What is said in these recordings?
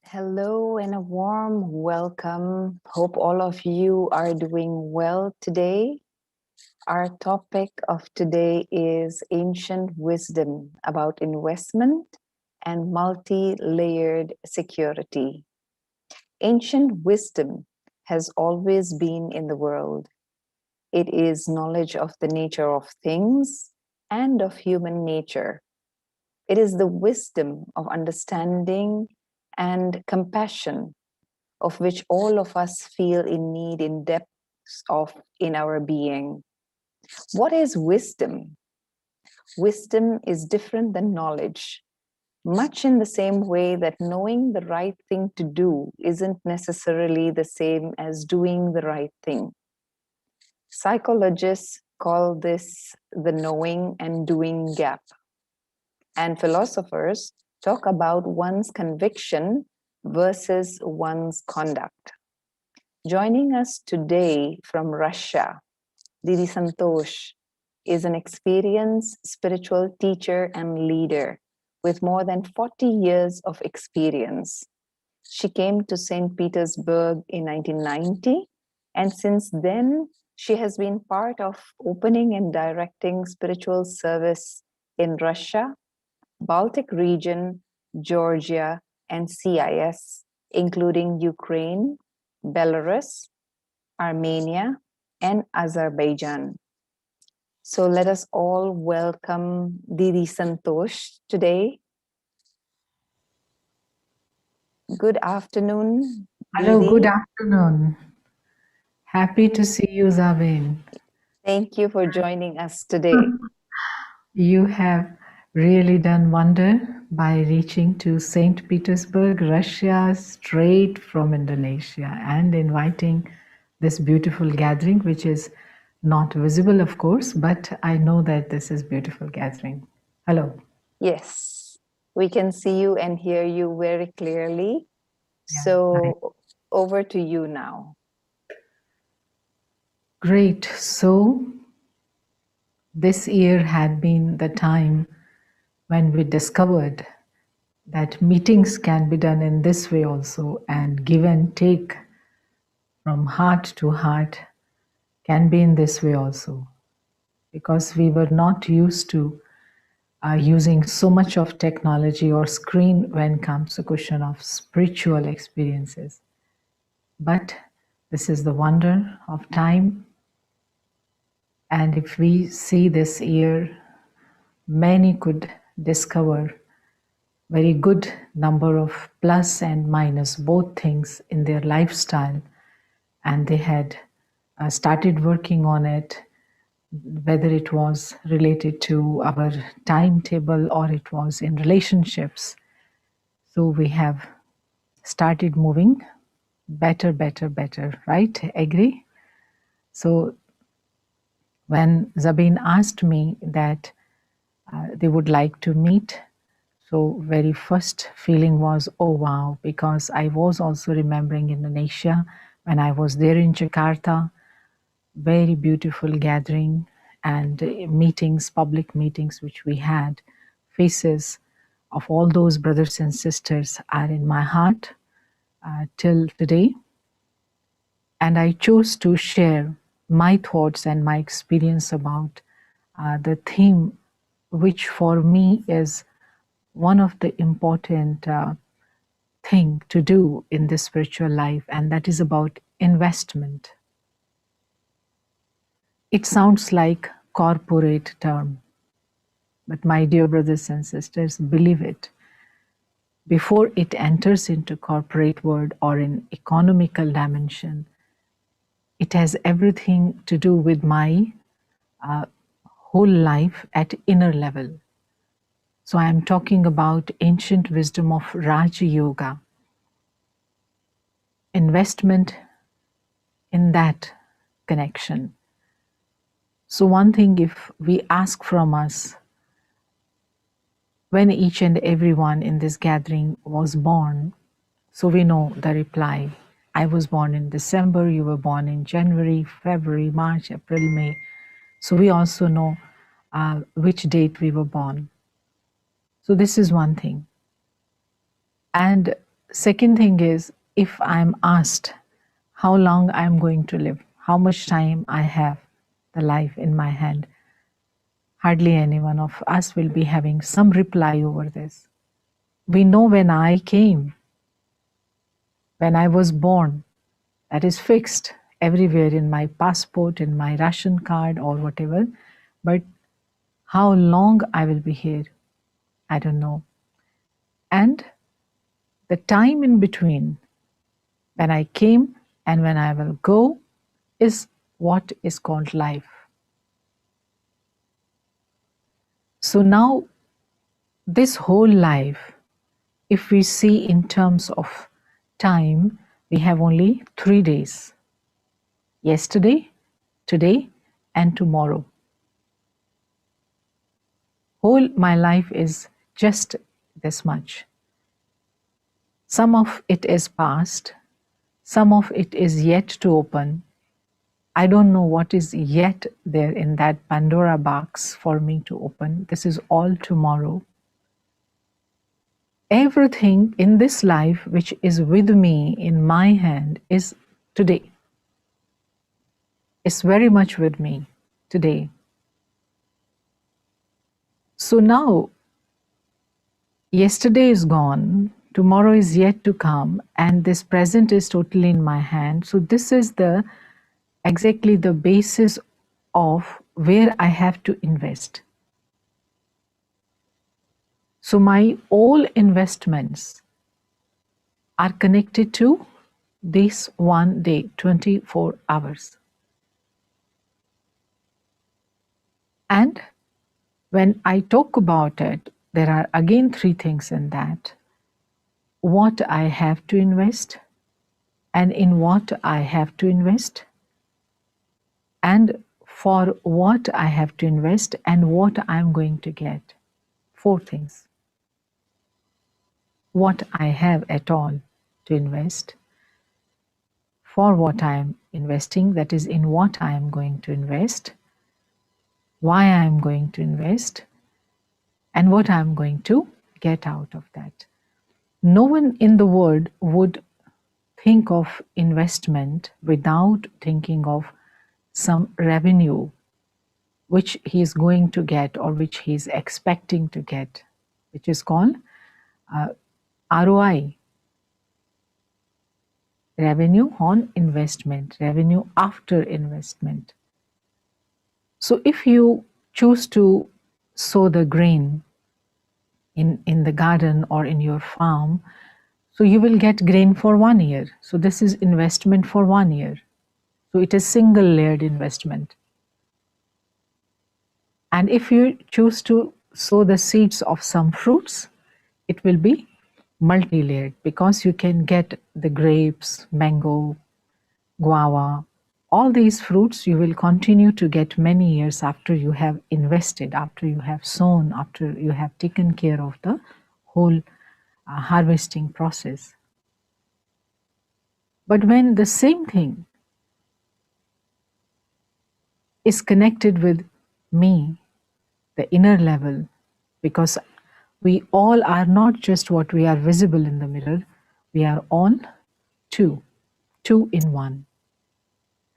Hello and a warm welcome. Hope all of you are doing well today. Our topic of today is ancient wisdom about investment and multi-layered security. Ancient wisdom has always been in the world. It is knowledge of the nature of things and of human nature. It is the wisdom of understanding and compassion of which all of us feel in need in depths of in our being. What is wisdom? Wisdom is different than knowledge, much in the same way that knowing the right thing to do isn't necessarily the same as doing the right thing. Psychologists call this the knowing and doing gap. And philosophers talk about one's conviction versus one's conduct. Joining us today from Russia, Didi Santosh is an experienced spiritual teacher and leader with more than 40 years of experience. She came to St. Petersburg in 1990, and since then, she has been part of opening and directing spiritual service in Russia, Baltic region, Georgia, and CIS, including Ukraine, Belarus, Armenia, and Azerbaijan. So let us all welcome Didi Santosh today. Good afternoon, Hello, Didi. good afternoon. Happy to see you, Zavin. Thank you for joining us today. You have really done wonder by reaching to St. Petersburg, Russia, straight from Indonesia, and inviting this beautiful gathering, which is not visible, of course, but I know that this is beautiful gathering. Hello. Yes, we can see you and hear you very clearly. Yeah, nice. So over to you now. Great. So this year had been the time when we discovered that meetings can be done in this way also, and give and take from heart to heart can be in this way also, because we were not used to using so much of technology or screen when comes to question of spiritual experiences. But this is the wonder of time, and if we see this year, many could discover very good number of plus and minus both things in their lifestyle, and they had started working on it, whether it was related to our timetable or it was in relationships. So we have started moving better, better, better, right? Agree? So when Zabin asked me that they would like to meet, so very first feeling was, oh wow, because I was also remembering Indonesia when I was there in Jakarta, very beautiful gathering and meetings, public meetings which we had. Faces of all those brothers and sisters are in my heart till today. And I chose to share my thoughts and my experience about the theme, which for me is one of the important thing to do in this spiritual life, and that is about investment. It sounds like corporate term, but my dear brothers and sisters, believe it. Before it enters into corporate world or in economical dimension, it has everything to do with my whole life at inner level. So I am talking about ancient wisdom of Raja Yoga, investment in that connection. So one thing, if we ask from us, when each and everyone in this gathering was born, so we know the reply. I was born in December, you were born in January, February, March, April, May. So we also know which date we were born. So this is one thing. And second thing is, if I'm asked how long I'm going to live, how much time I have the life in my hand, hardly any one of us will be having some reply over this. We know when I came, when I was born, that is fixed everywhere in my passport, in my ration card, or whatever. But how long I will be here, I don't know. And the time in between, when I came and when I will go, is what is called life. So now, this whole life, if we see in terms of time, we have only 3 days: yesterday, today, and tomorrow. Whole my life is just this much. Some of it is past, some of it is yet to open. I don't know what is yet there in that Pandora box for me to open. This is all tomorrow. Everything in this life which is with me in my hand is today. It's very much with me today. So now, yesterday is gone, tomorrow is yet to come, and this present is totally in my hand. So this is exactly the basis of where I have to invest. So my all investments are connected to this one day, 24 hours. And when I talk about it, there are again 3 things in that. What I have to invest, and in what I have to invest, and for what I have to invest, and what I'm going to get. 4 things. What I have at all to invest, for what I'm investing, that is, in what I am going to invest, why I am going to invest, and what I'm going to get out of that. No one in the world would think of investment without thinking of some revenue which he is going to get or which he is expecting to get, which is called ROI, revenue on investment, revenue after investment. So if you choose to sow the grain in the garden or in your farm, so you will get grain for 1 year. So this is investment for 1 year. So it is single layered investment. And if you choose to sow the seeds of some fruits, it will be multi-layered, because you can get the grapes, mango, guava, all these fruits you will continue to get many years after you have invested, after you have sown, after you have taken care of the whole harvesting process. But when the same thing is connected with me, the inner level, because we all are not just what we are visible in the mirror, we are all two in one.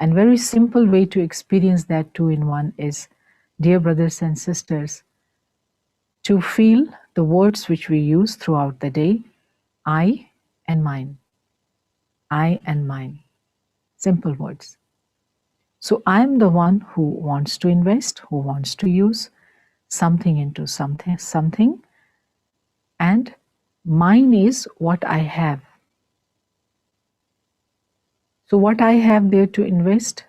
And very simple way to experience that 2 in 1 is, dear brothers and sisters, to feel the words which we use throughout the day, I and mine. I and mine. Simple words. So I am the one who wants to invest, who wants to use something into something, and mine is what I have. So what I have there to invest,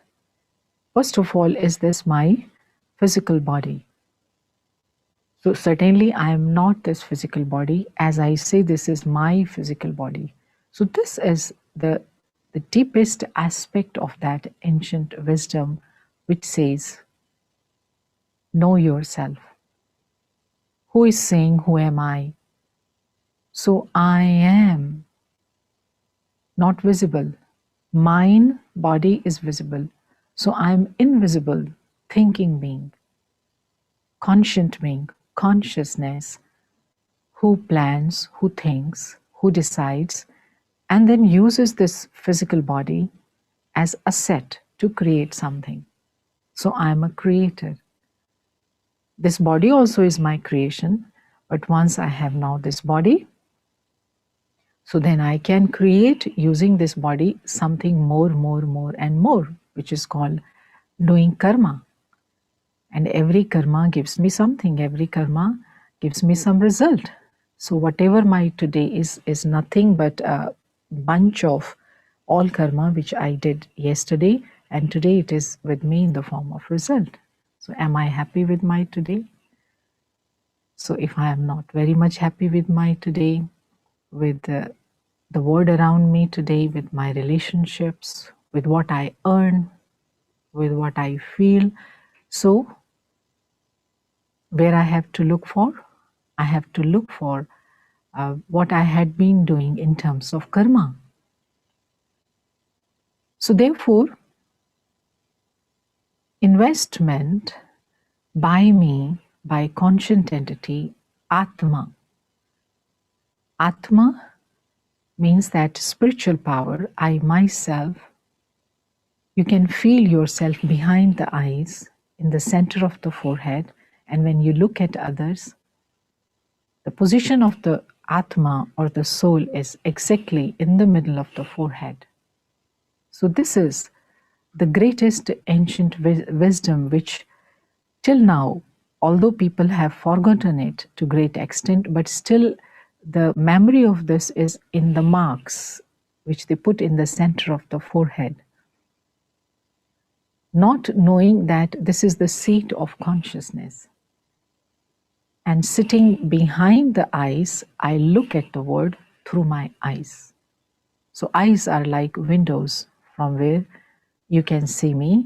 first of all, is this my physical body. So certainly I am not this physical body. As I say, this is my physical body. So this is the deepest aspect of that ancient wisdom which says, know yourself. Who is saying, who am I? So I am not visible. Mine body is visible. So I am invisible, thinking being, conscient being, consciousness, who plans, who thinks, who decides, and then uses this physical body as a set to create something. So I am a creator. This body also is my creation, but once I have now this body, so then I can create using this body something more, and more, which is called doing karma. And every karma gives me something, every karma gives me some result. So whatever my today is nothing but a bunch of all karma which I did yesterday, and today it is with me in the form of result. So am I happy with my today? So if I am not very much happy with my today, with the world around me today, with my relationships, with what I earn, with what I feel, so where I have to look for? I have to look for what I had been doing in terms of karma. So therefore, investment by me, by conscient entity, Atma. Atma means that spiritual power, I myself. You can feel yourself behind the eyes, in the center of the forehead, and when you look at others, the position of the Atma or the soul is exactly in the middle of the forehead. So this is the greatest ancient wisdom which till now, although people have forgotten it to great extent, but still the memory of this is in the marks which they put in the center of the forehead, not knowing that this is the seat of consciousness. And sitting behind the eyes, I look at the world through my eyes. So eyes are like windows from where you can see me,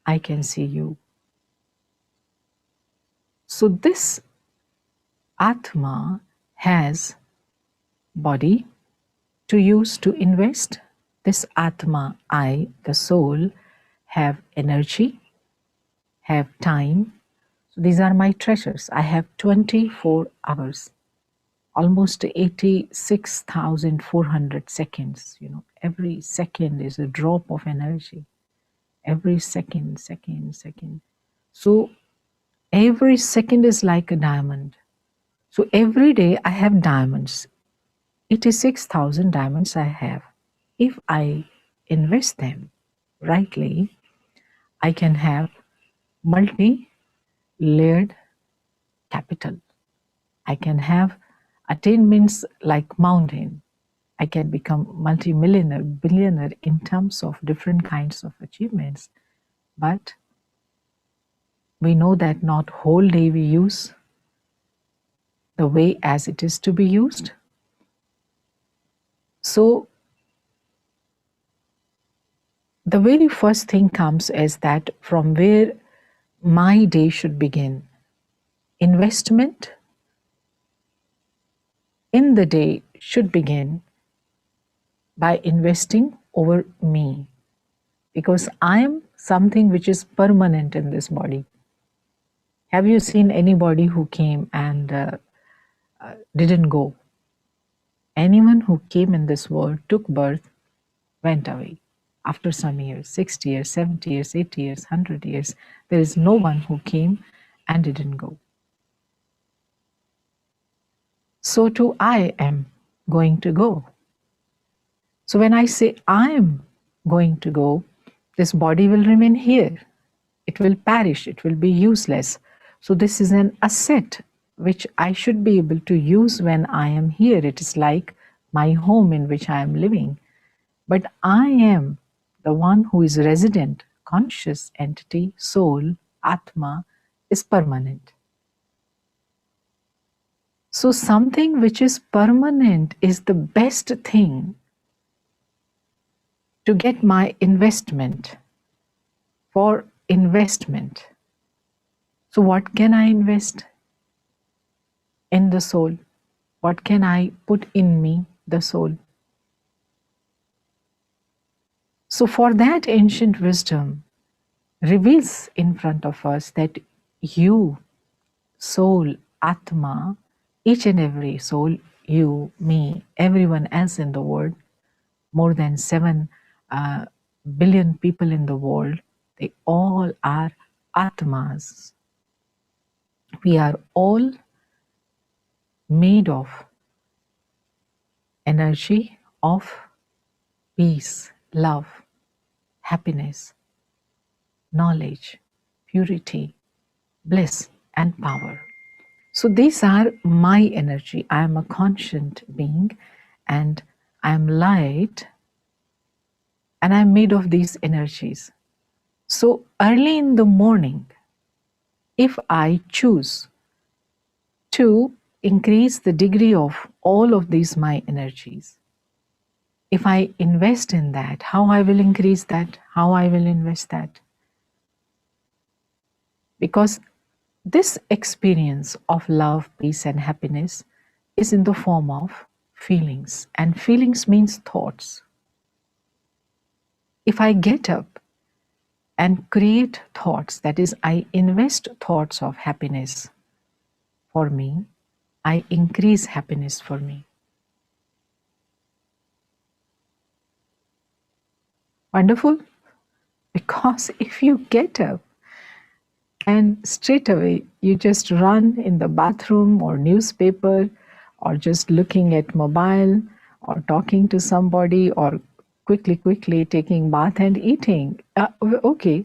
I can see you. So this Atma has body to use to invest. This Atma, I, the soul, have energy, have time. So these are my treasures. I have 24 hours, almost 86,400 seconds. You know, every second is a drop of energy. Every second. So every second is like a diamond. So every day I have diamonds. 86,000 diamonds I have. If I invest them rightly, I can have multi-layered capital. I can have attainments like mountain. I can become multi-millionaire, billionaire in terms of different kinds of achievements. But we know that not whole day we use the way as it is to be used. So the very first thing comes is that from where my day should begin. Investment in the day should begin by investing over me, because I am something which is permanent in this body. Have you seen anybody who came and didn't go? Anyone who came in this world, took birth, went away. After some years, 60 years, 70 years, 80 years, 100 years, there is no one who came and didn't go. So too I am going to go. So when I say I am going to go, this body will remain here. It will perish. It will be useless. So this is an asset which I should be able to use when I am here. It is like my home in which I am living. But I am the one who is resident, conscious entity, soul, Atma, is permanent. So something which is permanent is the best thing to get my investment, for investment. So what can I invest? In the soul. What can I put in me? The soul. So for that ancient wisdom reveals in front of us that you, soul, Atma, each and every soul, you, me, everyone else in the world, more than 7 uh, billion people in the world, they all are Atmas. We are all made of energy of peace, love, happiness, knowledge, purity, bliss, and power. So these are my energy. I am a conscient being and I am light and I am made of these energies. So early in the morning, if I choose to increase the degree of all of these my energies, if I invest in that, how I will increase that, how I will invest that. Because this experience of love, peace, and happiness is in the form of feelings, and feelings means thoughts. If I get up and create thoughts, that is, I invest thoughts of happiness for me, I increase happiness for me. Wonderful? Because if you get up and straight away you just run in the bathroom or newspaper or just looking at mobile or talking to somebody or quickly taking bath and eating, okay,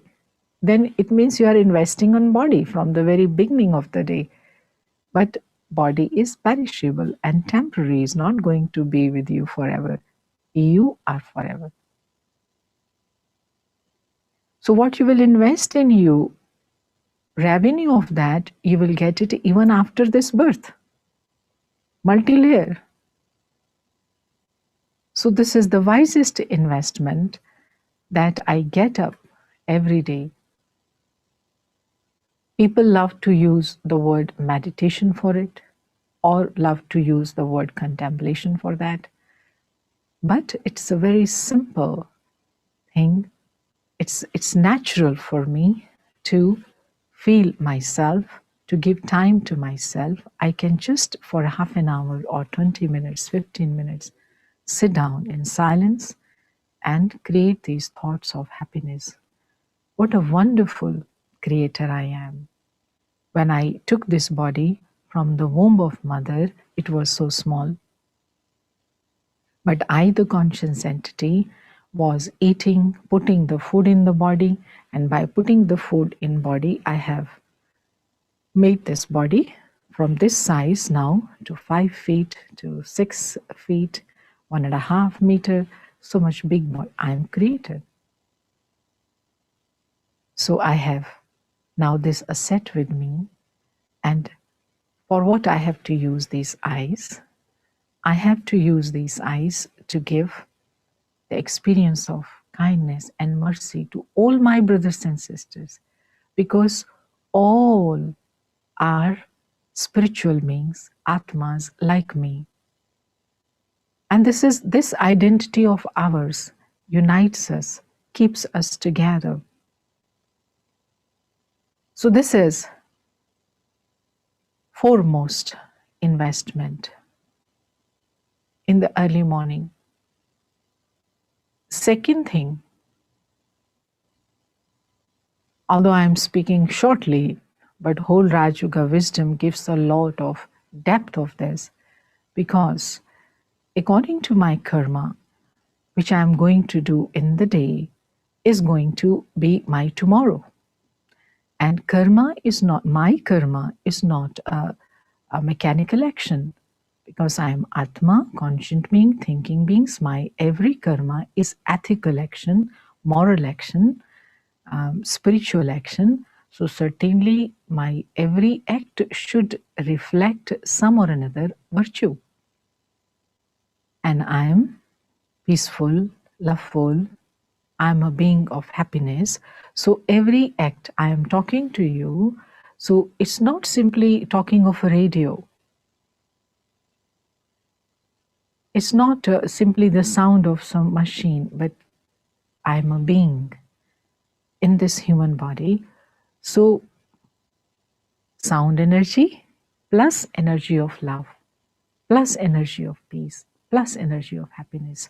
then it means you are investing on body from the very beginning of the day. But body is perishable and temporary, is not going to be with you forever. You are forever. So what you will invest in you, revenue of that, you will get it even after this birth. Multi-layer. So this is the wisest investment, that I get up every day. People love to use the word meditation for it, or love to use the word contemplation for that. But it's a very simple thing. It's natural for me to feel myself, to give time to myself. I can just for half an hour or 20 minutes, 15 minutes, sit down in silence and create these thoughts of happiness. What a wonderful creator I am. When I took this body from the womb of mother, it was so small. But I, the conscious entity, was eating, putting the food in the body, and by putting the food in body, I have made this body from this size now to 5 feet, to 6 feet, 1.5 meter, so much big body. I am created. So I have now this asset with me, and for what I have to use these eyes? I have to use these eyes to give the experience of kindness and mercy to all my brothers and sisters, because all are spiritual beings, Atmas like me. And this identity of ours unites us, keeps us together. So this is foremost investment in the early morning. Second thing, although I am speaking shortly, but whole Raj Yoga wisdom gives a lot of depth of this, because according to my karma, which I am going to do in the day, is going to be my tomorrow. And karma is not, my karma is not a mechanical action, because I am Atma, conscient being, thinking beings. My every karma is ethical action, moral action, spiritual action. So certainly my every act should reflect some or another virtue. And I am peaceful, loveful, I am a being of happiness. So every act I am talking to you, so it's not simply talking of a radio. It's not simply the sound of some machine, but I am a being in this human body. So sound energy plus energy of love, plus energy of peace, plus energy of happiness.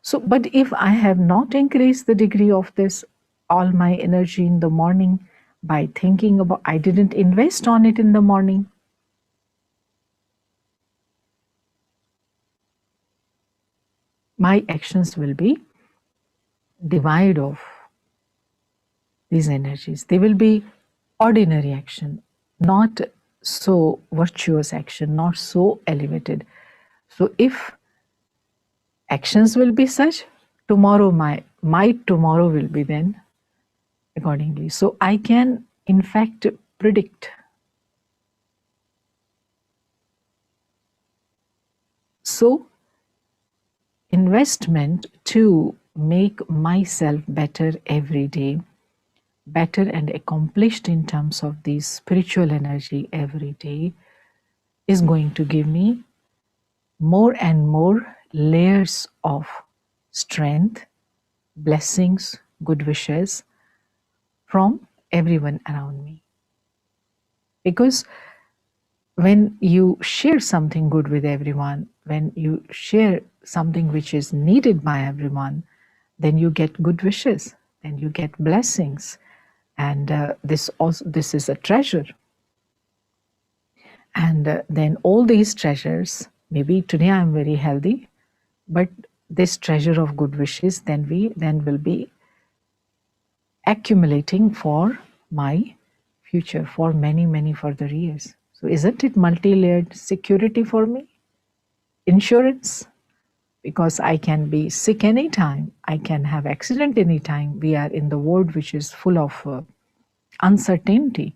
So, but if I have not increased the degree of this, all my energy in the morning by thinking about, I didn't invest on it in the morning. My actions will be devoid of these energies. They will be ordinary action, not so virtuous action, not so elevated. So if actions will be such, tomorrow my tomorrow will be then accordingly. So I can in fact predict. So investment to make myself better every day, better and accomplished in terms of this spiritual energy every day, is going to give me more and more layers of strength, blessings, good wishes from everyone around me. Because when you share something good with everyone, when you share something which is needed by everyone, then you get good wishes, then you get blessings, and this is a treasure. And then all these treasures, maybe today I'm very healthy, but this treasure of good wishes then will be accumulating for my future, for many further years. So isn't it multi-layered security for me? Insurance, because I can be sick anytime, I can have accident anytime. We are in the world which is full of uncertainty.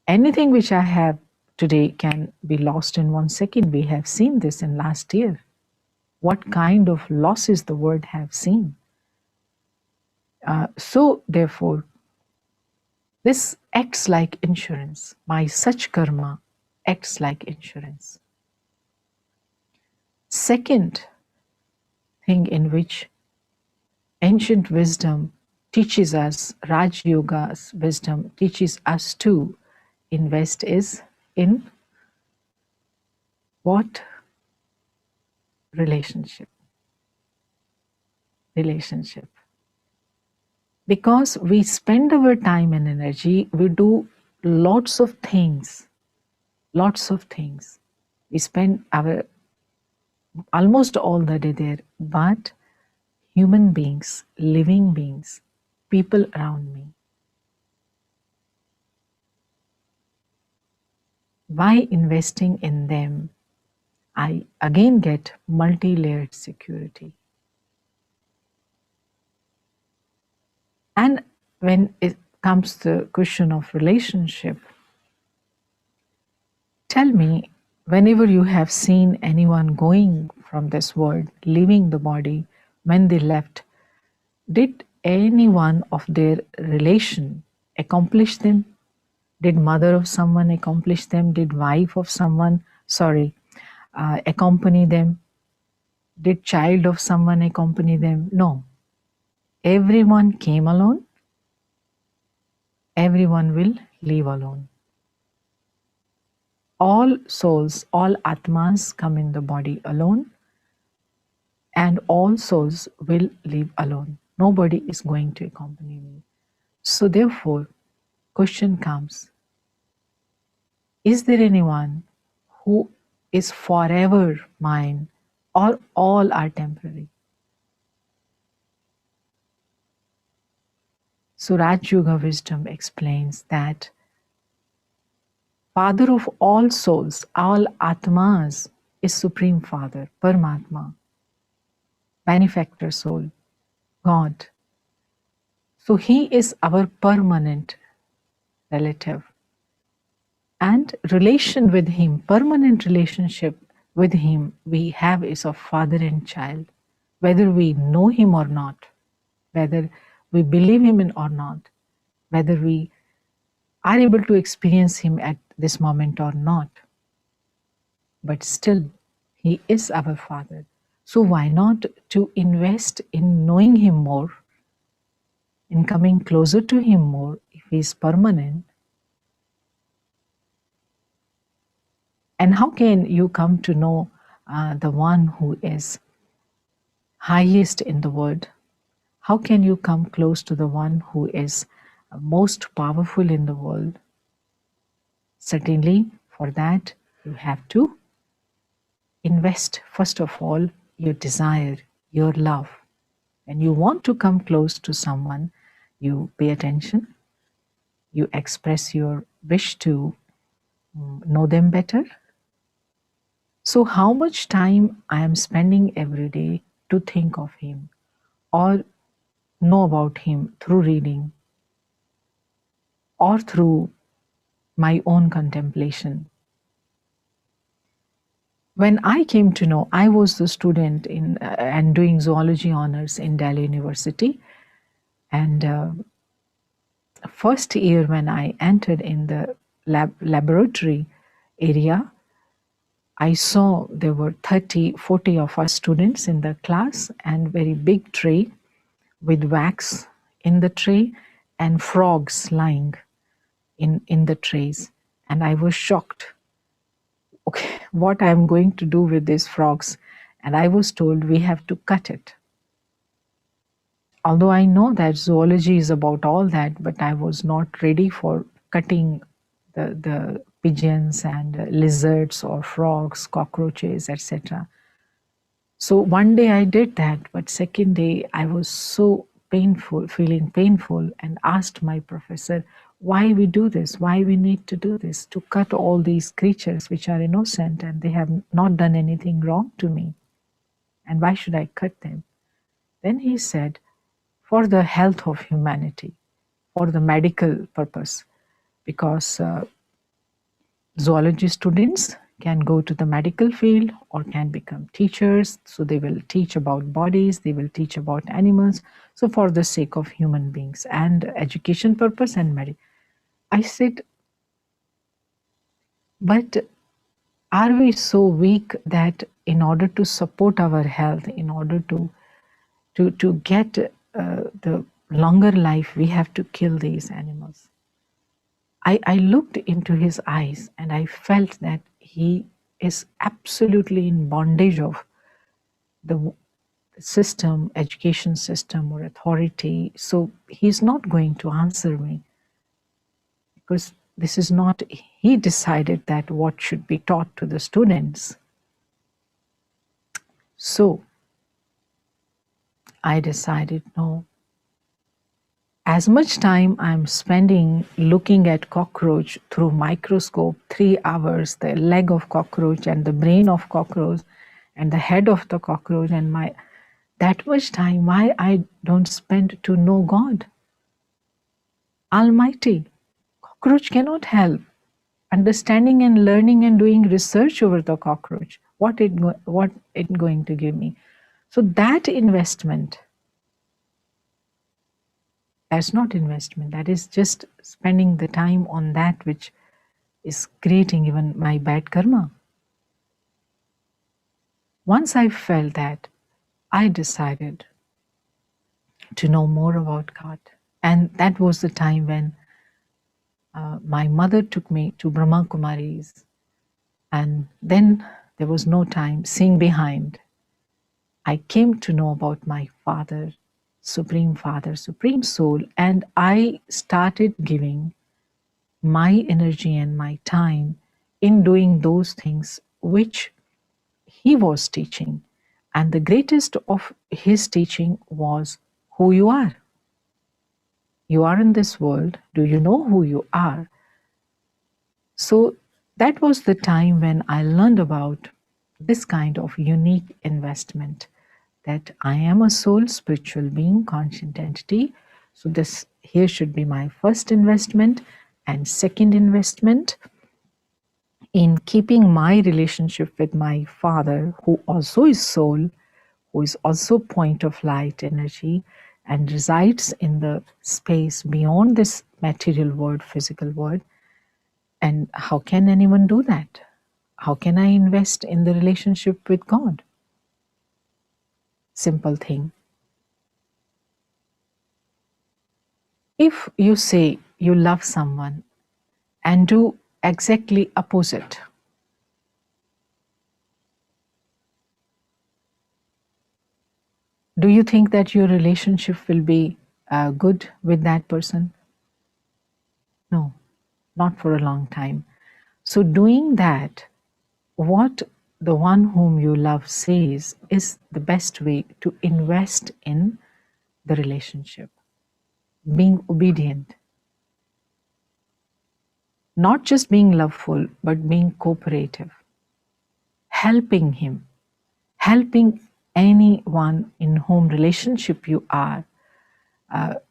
Anything which I have today can be lost in 1 second. We have seen this in last year. What kind of losses the world have seen. So therefore, this acts like insurance. My such karma acts like insurance. Second thing in which ancient wisdom teaches us, Raj Yoga's wisdom teaches us to invest is in what? Relationship. Relationship. Because we spend our time and energy, we do lots of things. Lots of things. We spend our almost all the day there, but human beings, living beings, people around me, by investing in them, I again get multi-layered security. And when it comes to the question of relationship, tell me, whenever you have seen anyone going from this world, leaving the body, when they left, did any one of their relation accomplish them? Did mother of someone accomplish them? Did wife of someone, accompany them? Did child of someone accompany them? No. Everyone came alone. Everyone will leave alone. All souls, all atmas come in the body alone, and all souls will leave alone. Nobody is going to accompany me. So therefore, question comes, is there anyone who is forever mine, or all are temporary? So Raj Yoga wisdom explains that Father of all souls, all Atmas, is Supreme Father, Paramatma, benefactor soul, God. So He is our permanent relative. And relation with Him, permanent relationship with Him we have is of father and child, whether we know Him or not, whether we believe Him in or not, whether we are able to experience Him at this moment or not. But still, He is our Father. So why not to invest in knowing Him more, in coming closer to Him more, if He is permanent? And how can you come to know the one who is highest in the world, how can you come close to the one who is most powerful in the world? Certainly, for that, you have to invest, first of all, your desire, your love. When you want to come close to someone, you pay attention, you express your wish to know them better. So, how much time I am spending every day to think of him or know about him through reading or through my own contemplation. When I came to know, I was the student in and doing zoology honors in Delhi University, and first year when I entered in the laboratory area, I saw there were 30, 40 of us students in the class and very big tray with wax in the tray and frogs lying in the trays. And I was shocked. Okay, what I'm going to do with these frogs? And I was told we have to cut it. Although I know that zoology is about all that, but I was not ready for cutting the pigeons and lizards or frogs, cockroaches, etc. So one day I did that, but second day I was so painful, feeling painful, and asked my professor why we do this, why we need to do this, to cut all these creatures which are innocent and they have not done anything wrong to me. And why should I cut them? Then he said, for the health of humanity, for the medical purpose, because zoology students can go to the medical field or can become teachers. So they will teach about bodies, they will teach about animals. So for the sake of human beings and education purpose and I said, but are we so weak that in order to support our health, in order to get the longer life, we have to kill these animals? I looked into his eyes and I felt that he is absolutely in bondage of the system, education system or authority. So he's not going to answer me because this is not, he decided that what should be taught to the students. So I decided, no, as much time I'm spending looking at cockroach through microscope, 3 hours, the leg of cockroach and the brain of cockroach and the head of the cockroach and that much time, why I don't spend to know God Almighty? Cockroach cannot help. Understanding and learning and doing research over the cockroach, what it going to give me? So that investment, that's not investment, that is just spending the time on that which is creating even my bad karma. Once I felt that, I decided to know more about God. And that was the time when my mother took me to Brahma Kumaris. And then there was no time seeing behind. I came to know about my Father, Supreme Soul, and I started giving my energy and my time in doing those things which he was teaching. And the greatest of his teaching was who you are. You are in this world. Do you know who you are? So that was the time when I learned about this kind of unique investment, that I am a soul, spiritual being, conscient entity. So this here should be my first investment, and second investment in keeping my relationship with my Father, who also is soul, who is also point of light energy and resides in the space beyond this material world, physical world. And how can anyone do that? How can I invest in the relationship with God? Simple thing. If you say you love someone and do exactly opposite, Do you think that your relationship will be good with that person? No, not for a long time. So, doing that, what the one whom you love says is the best way to invest in the relationship. Being obedient, not just being loveful, but being cooperative, helping him, helping anyone in whom relationship you are,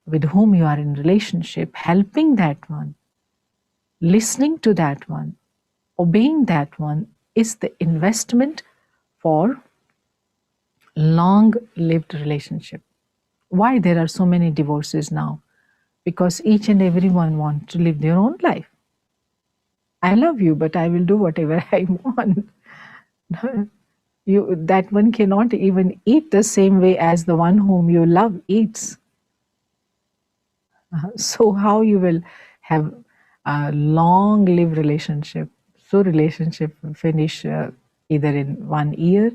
with whom you are in relationship, helping that one, listening to that one, obeying that one is the investment for long lived relationship. Why there are so many divorces now? Because each and everyone wants to live their own life. I love you, but I will do whatever I want. That one cannot even eat the same way as the one whom you love eats. So how you will have a long live relationship? So relationship will finish either in 1 year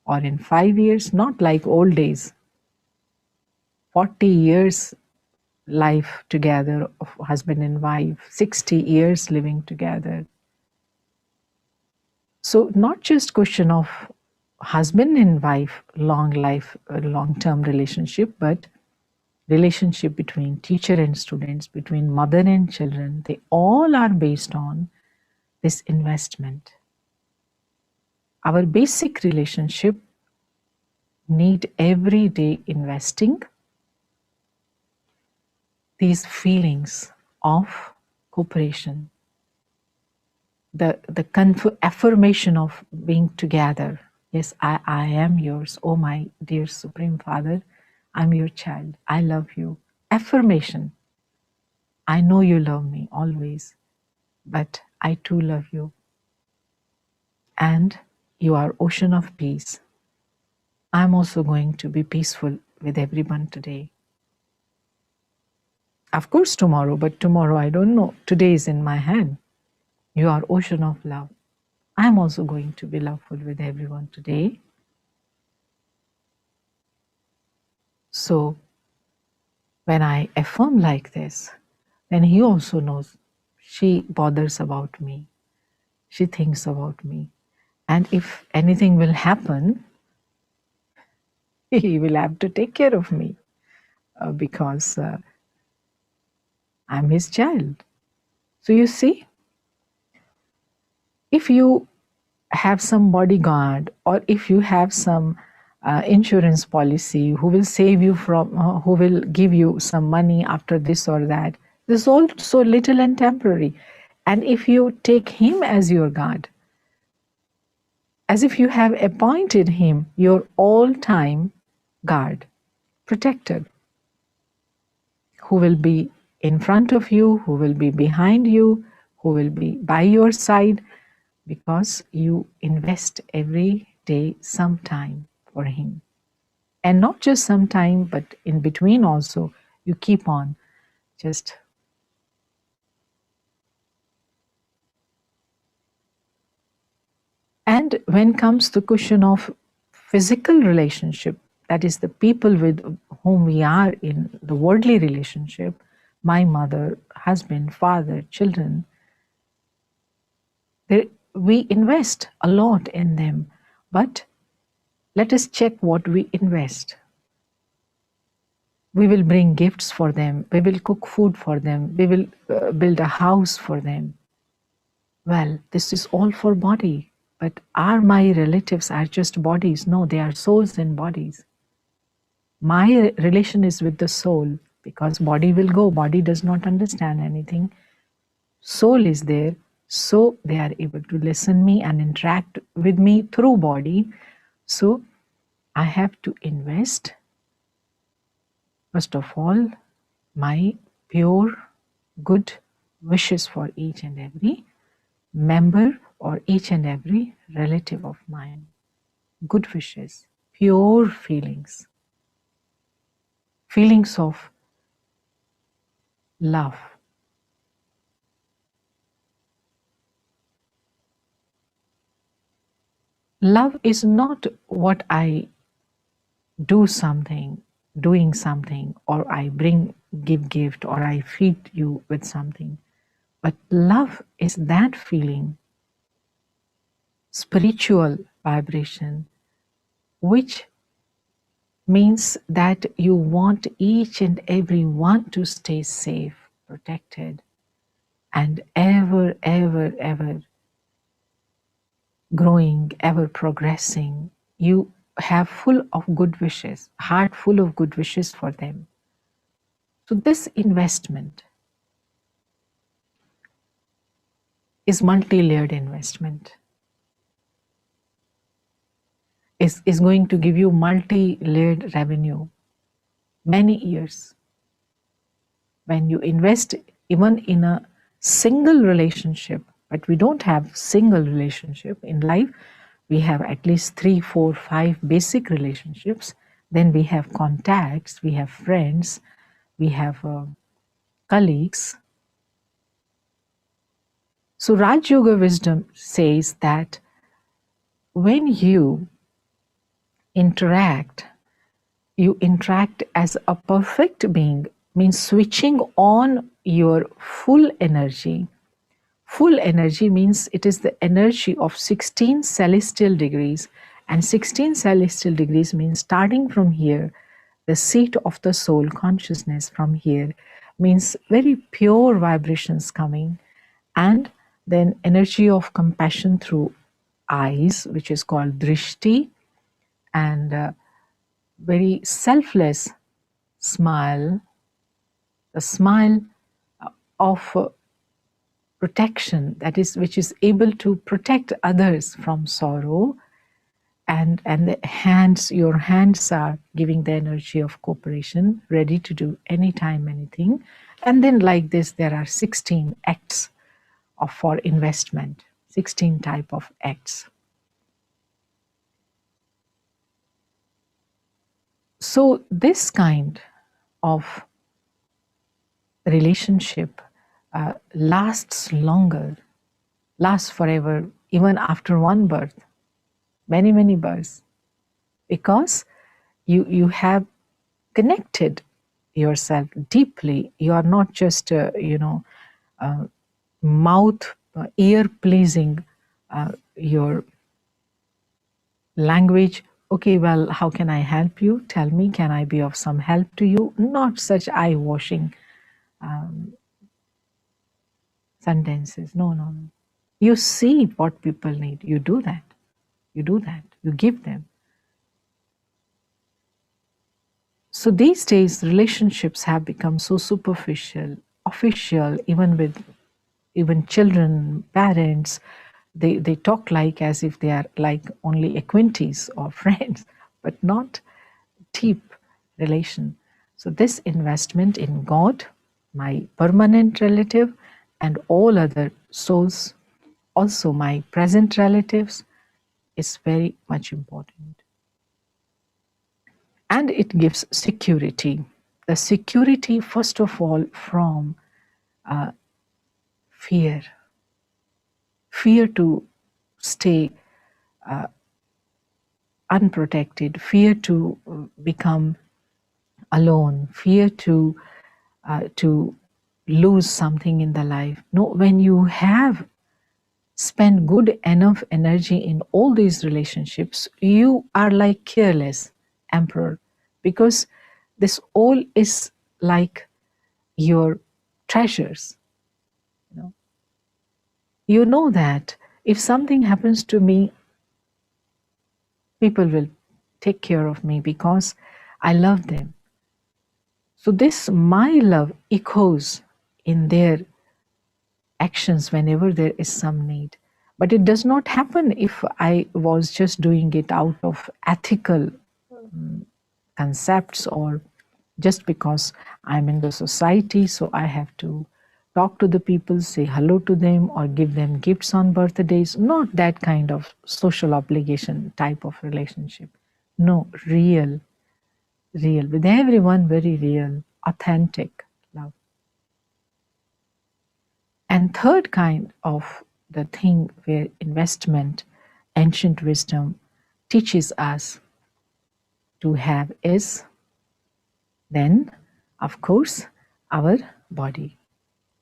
or in 5 years, not like old days. 40 years life together of husband and wife, 60 years living together. So not just question of husband and wife long life, long-term relationship, but relationship between teacher and students, between mother and children, they all are based on this investment. Our basic relationship need every day investing these feelings of cooperation, the affirmation of being together. Yes, I am yours. Oh, my dear Supreme Father, I'm your child. I love you. Affirmation. I know you love me always, but I too love you. And you are ocean of peace. I'm also going to be peaceful with everyone today. Of course, tomorrow, but tomorrow I don't know. Today is in my hand. You are ocean of love. I'm also going to be loveful with everyone today. So when I affirm like this, then he also knows she bothers about me. She thinks about me. And if anything will happen, he will have to take care of me because I'm his child. So you see, if you have some bodyguard or if you have some insurance policy who will save you from, who will give you some money after this or that, this is all so little and temporary. And if you take him as your guard, as if you have appointed him your all-time guard, protector, who will be in front of you, who will be behind you, who will be by your side, because you invest every day some time for him. And not just some time, but in between also, you keep on just. And when comes the question of physical relationship, that is the people with whom we are in the worldly relationship, my mother, husband, father, children, we invest a lot in them. But let us check what we invest. We will bring gifts for them. We will cook food for them. We will build a house for them. Well, this is all for body. But are my relatives are just bodies? No, they are souls and bodies. My relation is with the soul because body will go. Body does not understand anything. Soul is there, so they are able to listen me and interact with me through body. So I have to invest, first of all, my pure good wishes for each and every member or each and every relative of mine. Good wishes, pure feelings, feelings of love. Love is not what I do something, doing something, or I give gift, or I feed you with something. But love is that feeling, spiritual vibration, which means that you want each and every one to stay safe, protected, and ever, ever, ever growing, ever progressing. You have full of good wishes, heart full of good wishes for them. So this investment is multi-layered investment. Is going to give you multi-layered revenue many years. When you invest even in a single relationship, but we don't have single relationship in life, we have at least 3, 4, 5 basic relationships. Then we have contacts, we have friends, we have colleagues. So Raj Yoga wisdom says that when you interact as a perfect being, means switching on your full energy. Full energy means it is the energy of 16 celestial degrees, and 16 celestial degrees means starting from here, the seat of the soul consciousness from here, means very pure vibrations coming, and then energy of compassion through eyes, which is called drishti, and very selfless smile, the smile of protection, that is, which is able to protect others from sorrow, and the hands, your hands are giving the energy of cooperation, ready to do anytime anything. And then like this there are 16 acts for investment, 16 type of acts. So this kind of relationship lasts longer, lasts forever, even after one birth, many, many births, because you have connected yourself deeply. You are not just, mouth, ear pleasing, your language. Okay, well, how can I help you? Tell me, can I be of some help to you? Not such eye-washing sentences. No, no, no. You see what people need. You do that. You do that. You give them. So these days, relationships have become so superficial, official, even children, parents. They talk like as if they are like only acquaintances or friends, but not deep relation. So this investment in God, my permanent relative, and all other souls, also my present relatives, is very much important. And it gives security. The security, first of all, from fear. Fear to stay unprotected, fear to become alone, fear to lose something in the life. No, when you have spent good enough energy in all these relationships, you are like careless emperor, because this all is like your treasures. You know that if something happens to me, people will take care of me because I love them. So this my love echoes in their actions whenever there is some need. But it does not happen if I was just doing it out of ethical concepts, or just because I'm in the society, so I have to talk to the people, say hello to them, or give them gifts on birthdays. Not that kind of social obligation type of relationship. No, real, with everyone, very real, authentic love. And third kind of the thing where investment, ancient wisdom teaches us to have is then, of course, our body.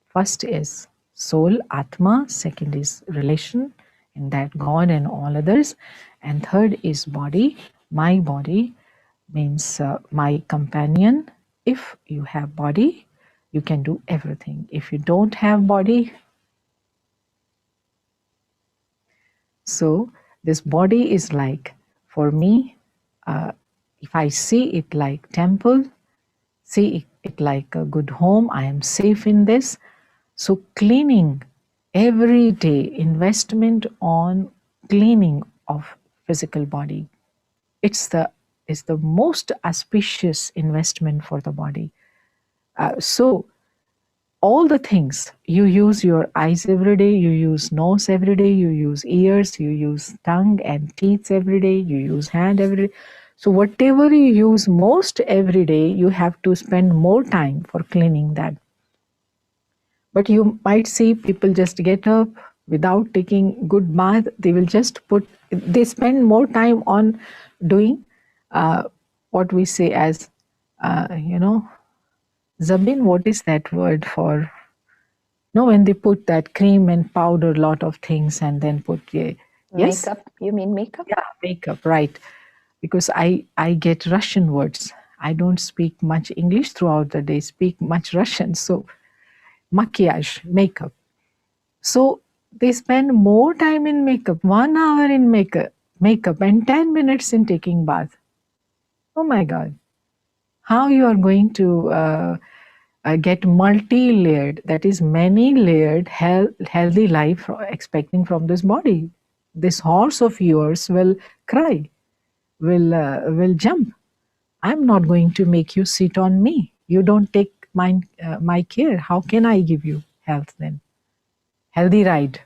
First is soul, Atma. Second is relation, in that God and all others. And third is body. My body means my companion. If you have body, you can do everything. If you don't have body, so this body is like, for me, if I see it like temple, see it like a good home, I am safe in this. So cleaning, every day investment on cleaning of physical body, it's the most auspicious investment for the body. So all the things, you use your eyes every day, you use nose every day, you use ears, you use tongue and teeth every day, you use hand every day. So whatever you use most every day, you have to spend more time for cleaning that. But you might see people just get up without taking good bath. They will just they spend more time on doing what we say as, Zabin, what is that word for? No, when they put that cream and powder, lot of things, and then put, yes? Makeup, you mean makeup? Yeah, makeup, right. Because I get Russian words. I don't speak much English throughout the day, speak much Russian. So maquillage, makeup. So they spend more time in makeup, 1 hour in makeup and 10 minutes in taking bath. Oh my God. How you are going to get multi-layered, that is many layered healthy life expecting from this body. This horse of yours will cry, will jump. I'm not going to make you sit on me. You don't take my care. How can I give you health then? Healthy ride.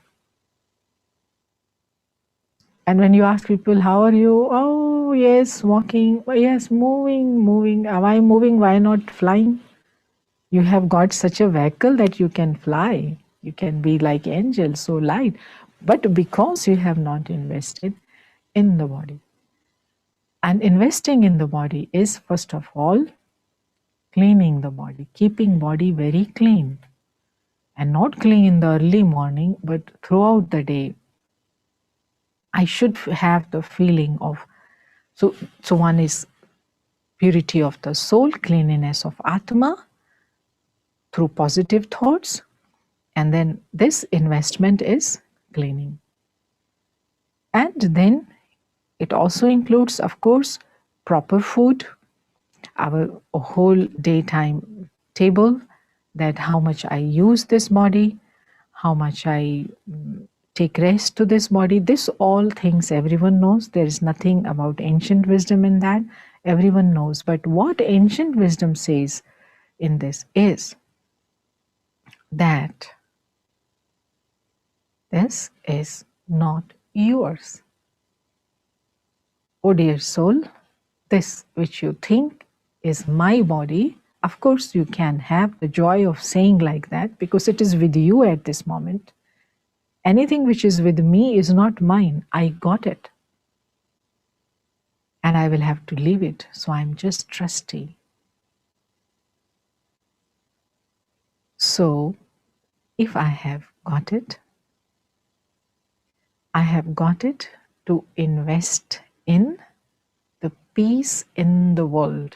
And when you ask people, how are you? Oh, yes, walking. Oh, yes, moving. Am I moving? Why not flying? You have got such a vehicle that you can fly. You can be like angels, so light. But because you have not invested in the body. And investing in the body is, first of all, cleaning the body, keeping body very clean. And not clean in the early morning, but throughout the day. I should have the feeling of, so one is purity of the soul, cleanliness of Atma through positive thoughts. And then this investment is cleaning. And then it also includes, of course, proper food, our whole daytime table, that how much I use this body, how much I take rest to this body. This all things everyone knows. There is nothing about ancient wisdom in that. Everyone knows. But what ancient wisdom says in this is that this is not yours. Oh dear soul, this which you think is my body, of course you can have the joy of saying like that because it is with you at this moment. Anything which is with me is not mine. I got it. And I will have to leave it. So I'm just trustee. So if I have got it, I have got it to invest in the peace in the world,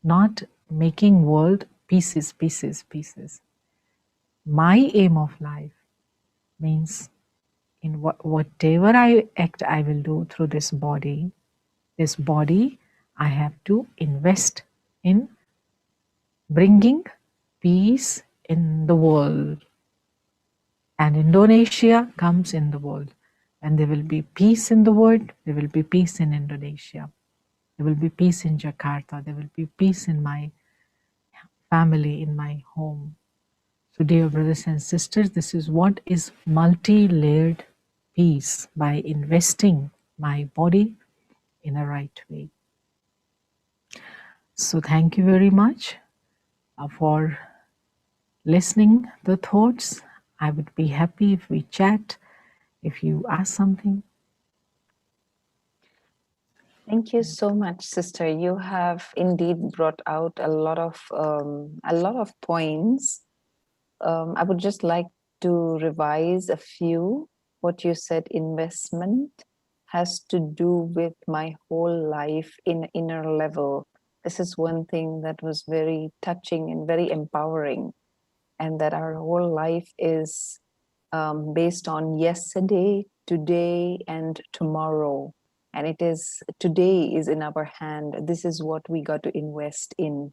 not making world pieces. My aim of life means in whatever I act I will do through this body I have to invest in bringing peace in the world. And Indonesia comes in the world. And there will be peace in the world, there will be peace in Indonesia. There will be peace in Jakarta. There will be peace in my family, in my home. So dear brothers and sisters, this is what is multi-layered peace, by investing my body in a right way. So thank you very much for listening the thoughts. I would be happy if we chat, if you ask something. Thank you so much, sister. You have indeed brought out a lot of points. I would just like to revise a few. What you said, investment has to do with my whole life in inner level. This is one thing that was very touching and very empowering, and that our whole life is based on yesterday, today, and tomorrow. And it is today is in our hand. This is what we got to invest in.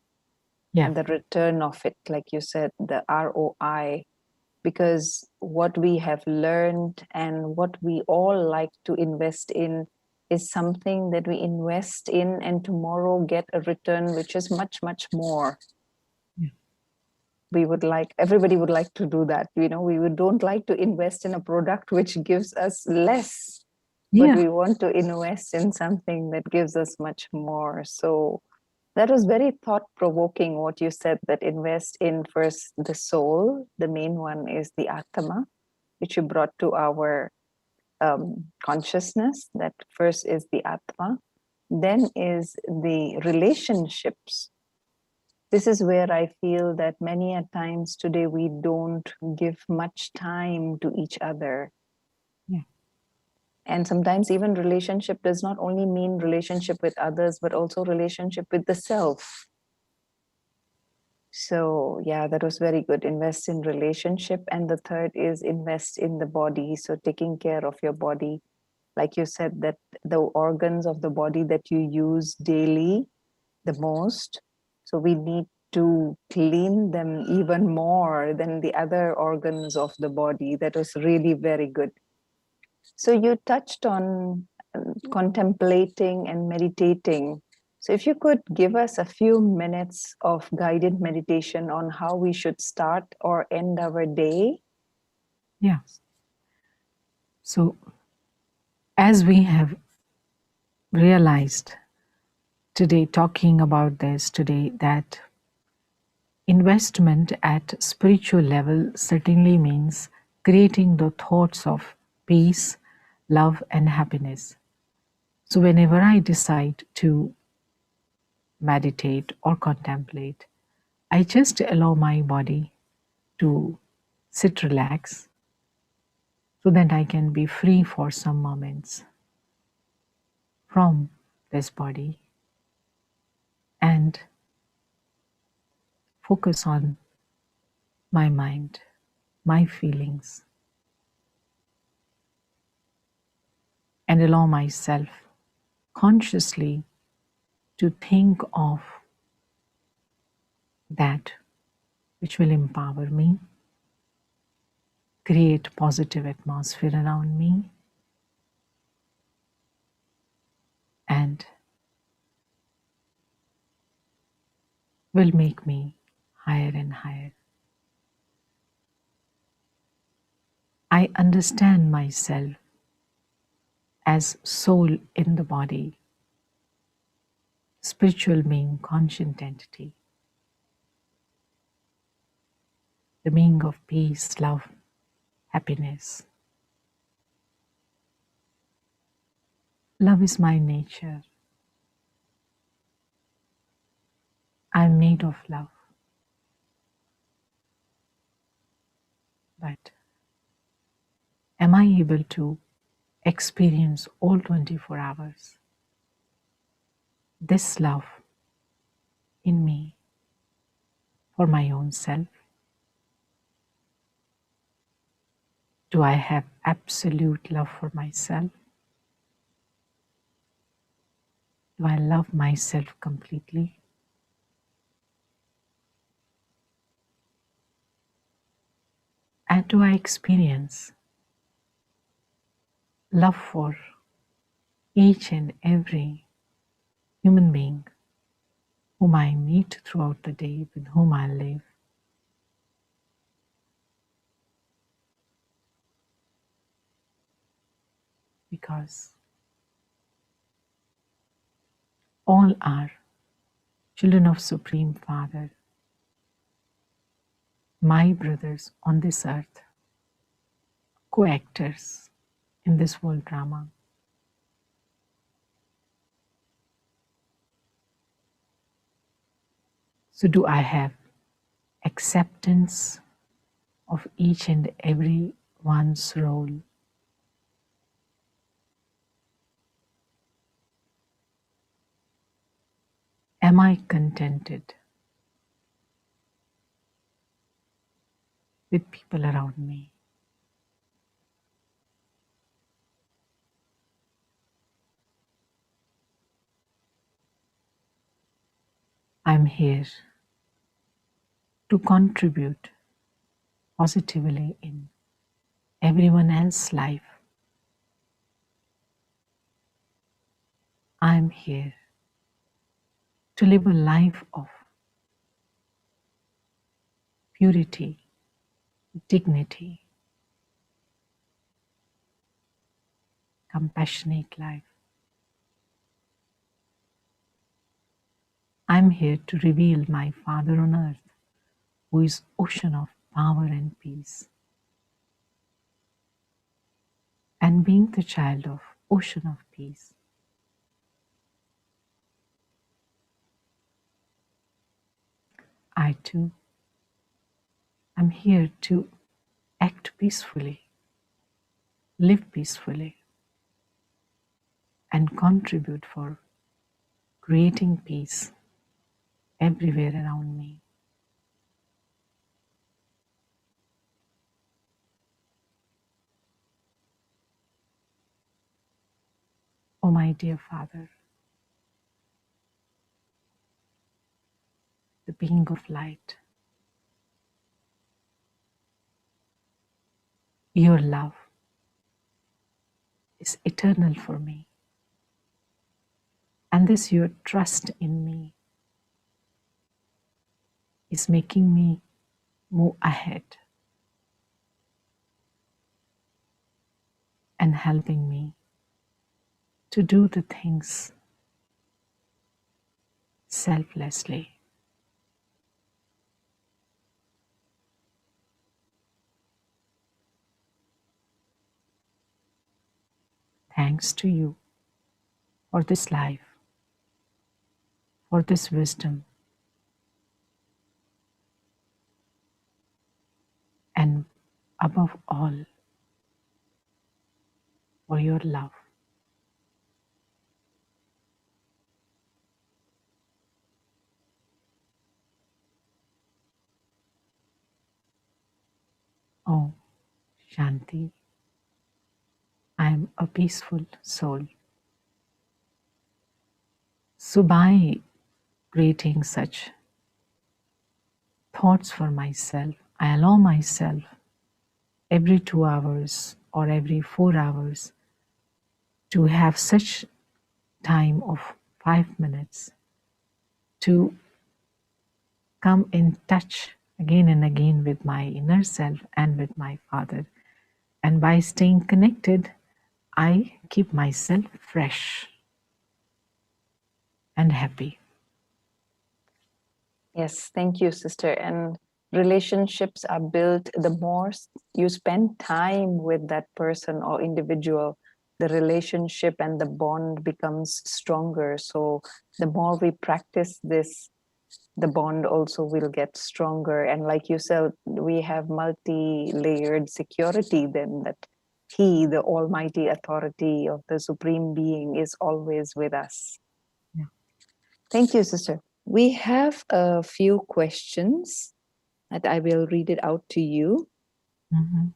Yeah. And the return of it, like you said, the ROI, because what we have learned and what we all like to invest in is something that we invest in and tomorrow get a return which is much, much more. We would like, everybody would like to do that. Don't like to invest in a product which gives us less, but Yeah. we want to invest in something that gives us much more. So that was very thought provoking what you said, that invest in first the soul. The main one is the Atma, which you brought to our consciousness. That first is the Atma, then is the relationships. This is where I feel that many a times today we don't give much time to each other. Yeah. And sometimes even relationship does not only mean relationship with others, but also relationship with the self. So yeah, that was very good. Invest in relationship. And the third is invest in the body. So taking care of your body. Like you said, that the organs of the body that you use daily the most. So we need to clean them even more than the other organs of the body. That was really very good. So you touched on contemplating and meditating. So if you could give us a few minutes of guided meditation on how we should start or end our day. Yeah. So, as we have realized today, talking about this today, that investment at spiritual level certainly means creating the thoughts of peace, love, and happiness. So, whenever I decide to meditate or contemplate, I just allow my body to sit relax so that I can be free for some moments from this body and focus on my mind, my feelings, and allow myself consciously to think of that which will empower me, create positive atmosphere around me, and will make me higher and higher. I understand myself as soul in the body, spiritual being, conscient entity, the being of peace, love, happiness. Love is my nature. I'm made of love. But am I able to experience all 24 hours this love in me for my own self? Do I have absolute love for myself? Do I love myself completely? And do I experience love for each and every human being whom I meet throughout the day, with whom I live? Because all are children of Supreme Father, my brothers on this earth, co-actors in this world drama. So, do I have acceptance of each and every one's role? Am I contented with people around me? I'm here to contribute positively in everyone else's life. I'm here to live a life of purity, dignity, compassionate life. I'm here to reveal my Father on earth, who is ocean of power and peace. And being the child of ocean of peace, I too am here to act peacefully, live peacefully, and contribute for creating peace everywhere around me. Oh, my dear Father, the being of light, your love is eternal for me. And this your trust in me is making me move ahead and helping me to do the things selflessly. Thanks to you for this life, for this wisdom, and above all, for your love. Oh, Shanti, I am a peaceful soul. So, by creating such thoughts for myself, I allow myself every 2 hours or every 4 hours to have such time of 5 minutes to come in touch again and again with my inner self and with my Father. And by staying connected, I keep myself fresh and happy. Yes, thank you, sister. And relationships are built the more you spend time with that person or individual, the relationship and the bond becomes stronger. So the more we practice this, the bond also will get stronger. And like you said, we have multi-layered security then, that he, the almighty authority of the supreme being, is always with us. Yeah. Thank you, sister. We have a few questions that I will read it out to you. Mhm.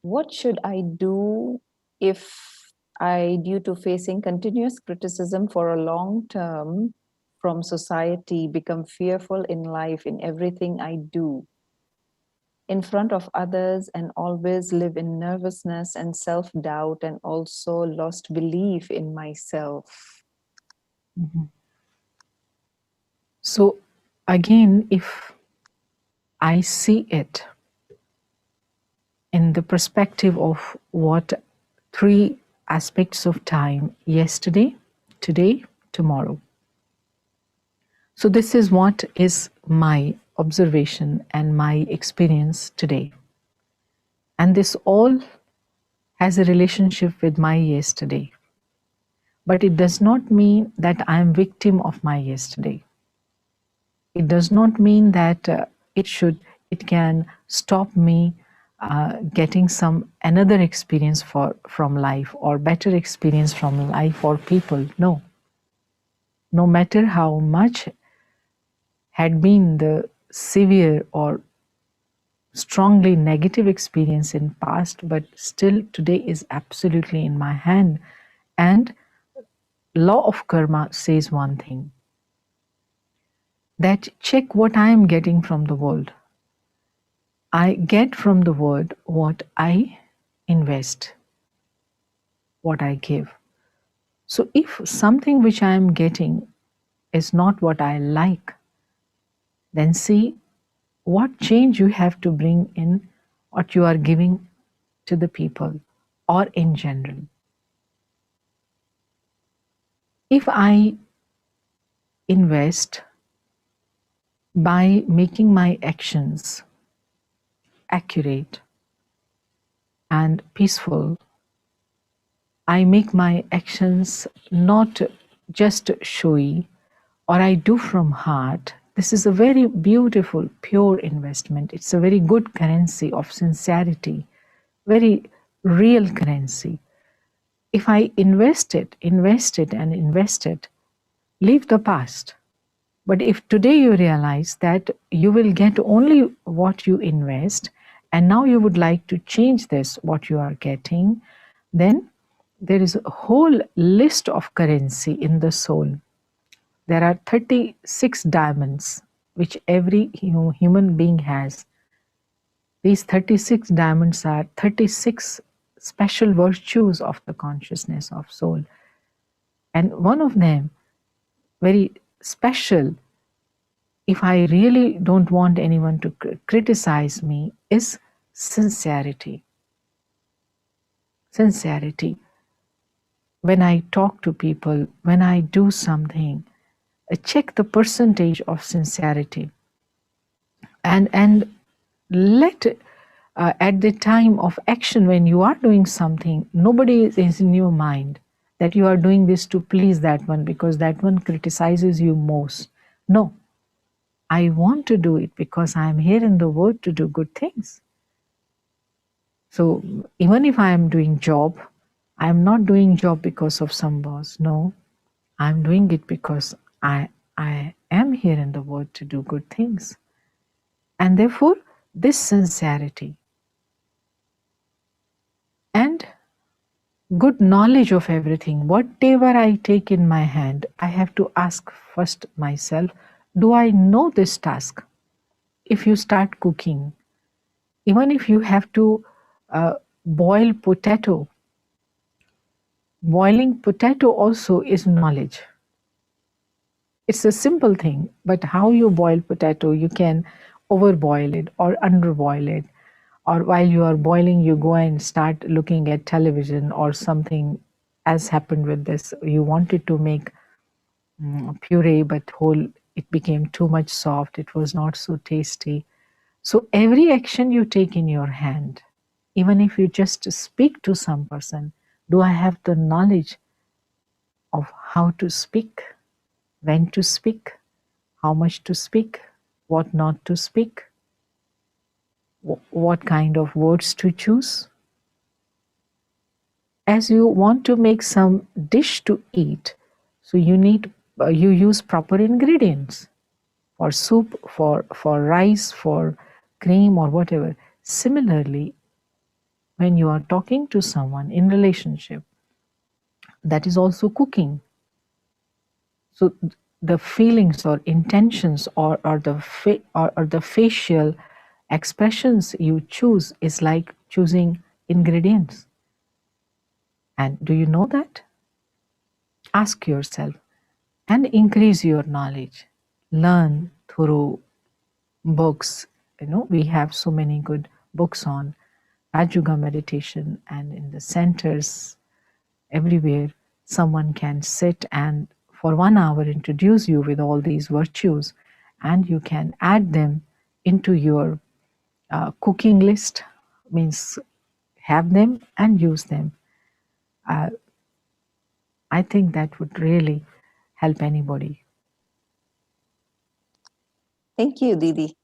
What should I do if I, due to facing continuous criticism for a long term from society, become fearful in life in everything I do, in front of others, and always live in nervousness and self-doubt, and also lost belief in myself? Mhm. So, again, if I see it in the perspective of what three aspects of time: yesterday, today, tomorrow. So, this is what is my observation and my experience today. And this all has a relationship with my yesterday. But it does not mean that I am victim of my yesterday. It does not mean that it can stop me getting some another experience from life or better experience from life or people. No, no matter how much had been the severe or strongly negative experience in past, but still today is absolutely in my hand. And law of karma says one thing, that check what I am getting from the world. I get from the world what I invest, what I give. So if something which I am getting is not what I like, then see what change you have to bring in what you are giving to the people or in general. If I invest by making my actions accurate and peaceful, I make my actions not just showy, or I do from heart. This is a very beautiful, pure investment. It's a very good currency of sincerity, very real currency. If I invest it, and invest it, leave the past. But if today you realize that you will get only what you invest, and now you would like to change this, what you are getting, then there is a whole list of currency in the soul. There are 36 diamonds which every human being has. These 36 diamonds are 36 special virtues of the consciousness of soul. And one of them, very special, if I really don't want anyone to criticize me, is sincerity. Sincerity. When I talk to people, when I do something, check the percentage of sincerity. And let at the time of action, when you are doing something, nobody is in your mind that you are doing this to please that one because that one criticizes you most. No, I want to do it because I am here in the world to do good things. So even if I am doing job, I am not doing job because of some boss. No, I am doing it because I am here in the world to do good things. And therefore, this sincerity and good knowledge of everything, whatever I take in my hand, I have to ask first myself, do I know this task? If you start cooking, even if you have to boil potato, boiling potato also is knowledge. It's a simple thing, but how you boil potato, you can overboil it or underboil it. Or while you are boiling, you go and start looking at television or something, as happened with this. You wanted to make puree, but it became too much soft. It was not so tasty. So every action you take in your hand, even if you just speak to some person, do I have the knowledge of how to speak, when to speak, how much to speak, what not to speak, what kind of words to choose? As you want to make some dish to eat, so you use proper ingredients for soup, for rice, for cream or whatever. Similarly, when you are talking to someone in relationship, that is also cooking. So the feelings or intentions or the facial expressions you choose is like choosing ingredients. And do you know that? Ask yourself and increase your knowledge. Learn through books. We have so many good books on Raj Yoga meditation, and in the centers everywhere, someone can sit and for 1 hour introduce you with all these virtues, and you can add them into your cooking list, means have them and use them. I think that would really help anybody. Thank you, Didi.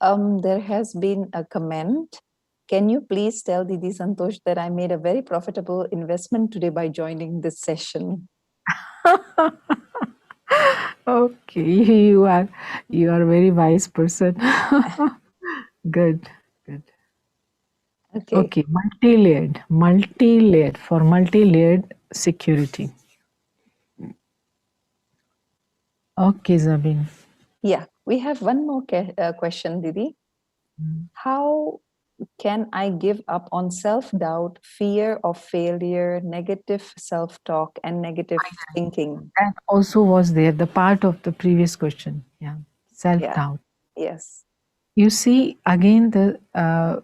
There has been a comment. Can you please tell Didi Santosh that I made a very profitable investment today by joining this session? Okay, you are a very wise person. Good, good. Okay. Okay, multi-layered for multi-layered security. Okay, Zabin. Yeah, we have one more question, Didi. How can I give up on self doubt, fear of failure, negative self talk, and negative thinking? That also was there, the part of the previous question. Yeah, Yeah, self-doubt. yes, You see, again, the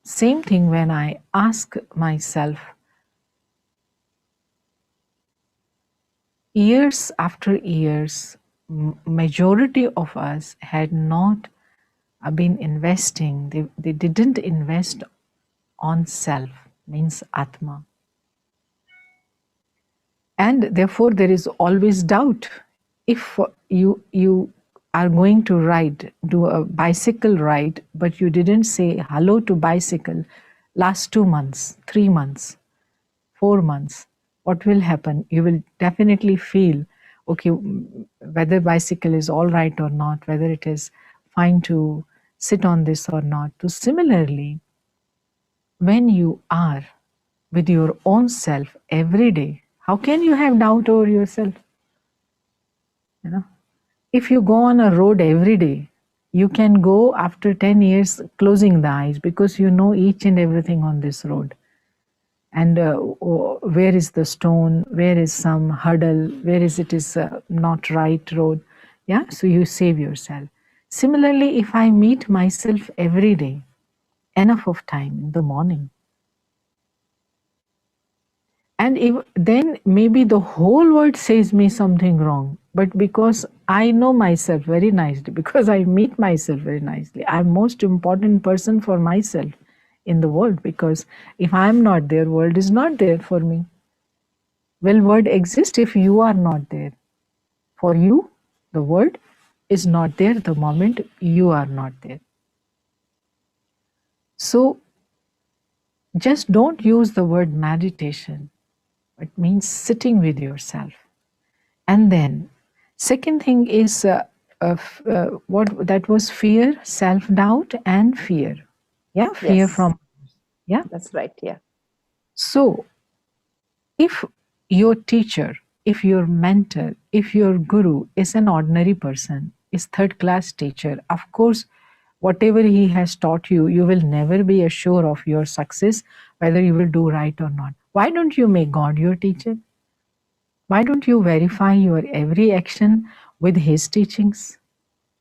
same thing when I ask myself, years after years, majority of us had not been investing, they didn't invest on self, means Atma. And therefore, there is always doubt. If you are going to ride, do a bicycle ride, but you didn't say hello to bicycle last 2 months, 3 months, 4 months, what will happen? You will definitely feel, okay, whether bicycle is all right or not, whether it is fine to sit on this or not. So similarly, when you are with your own self every day, how can you have doubt over yourself? You know, if you go on a road every day, you can go after 10 years closing the eyes because you know each and everything on this road. And where is the stone, where is some hurdle, where is it is not right road. Yeah, so you save yourself. Similarly, if I meet myself every day, enough of time in the morning, and if, then maybe the whole world says me something wrong, but because I know myself very nicely, because I meet myself very nicely, I'm most important person for myself in the world, because if I'm not there, world is not there for me. Will world exist if you are not there? For you, the world is not there the moment you are not there. So just don't use the word meditation. It means sitting with yourself. And then, second thing is what that was fear, self doubt, and fear. Yeah, fear yes, from, yeah. that's right. Yeah, So if your teacher, if your mentor, if your guru is an ordinary person, is third class teacher, of course, whatever he has taught you, you will never be assured of your success, whether you will do right or not. Why don't you make God your teacher? Why don't you verify your every action with his teachings?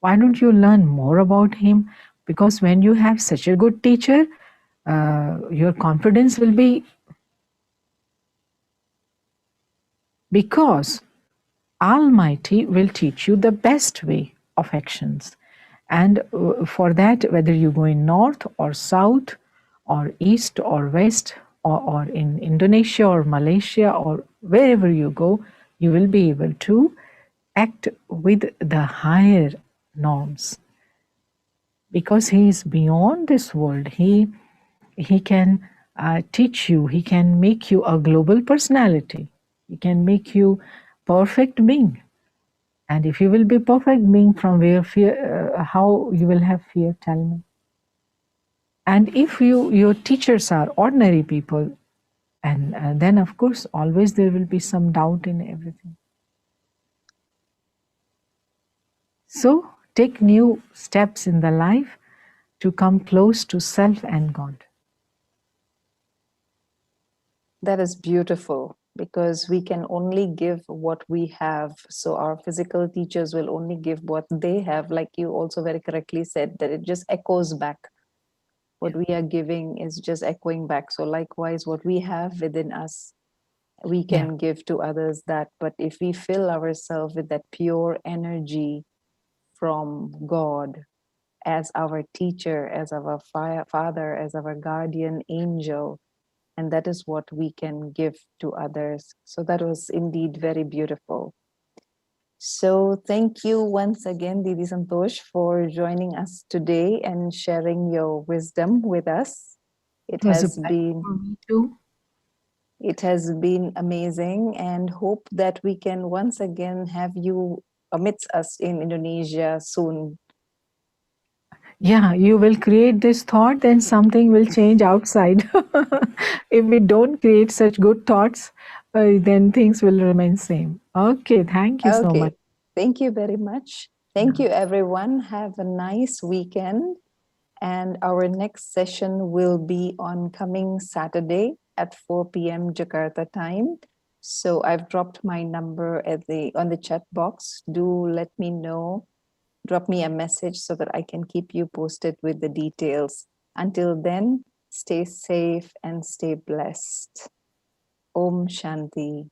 Why don't you learn more about him? Because when you have such a good teacher, your confidence will be, because Almighty will teach you the best way of actions. And for that, whether you go in north or south or east or west, or in Indonesia or Malaysia or wherever you go, you will be able to act with the higher norms, because he is beyond this world. He can teach you, he can make you a global personality, he can make you perfect being. And if you will be perfect being, from where fear, how you will have fear, tell me. And if your teachers are ordinary people, and then of course always there will be some doubt in everything. So take new steps in the life to come close to self and God. that is beautiful because we can only give what we have. So our physical teachers will only give what they have. Like you also very correctly said, that it just echoes back. What Yeah. we are giving is just echoing back. So likewise, what we have within us, we Yeah. can give to others that. But if we fill ourselves with that pure energy from God as our teacher, as our father, as our guardian angel, and that is what we can give to others. So that was indeed very beautiful. So thank you once again, Didi Santosh, for joining us today and sharing your wisdom with us. It It was a has pleasure been for me too. it has been amazing, and hope that we can once again have you amidst us in Indonesia soon. Yeah, you will create this thought, then something will change outside. If we don't create such good thoughts, then things will remain same. Okay, thank you so much. Okay, thank you very much. Thank you, everyone. Have a nice weekend. And our next session will be on coming Saturday at 4 p.m. Jakarta time. So I've dropped my number at the on the chat box. Do let me know. Drop me a message so that I can keep you posted with the details. Until then, stay safe and stay blessed. Om Shanti.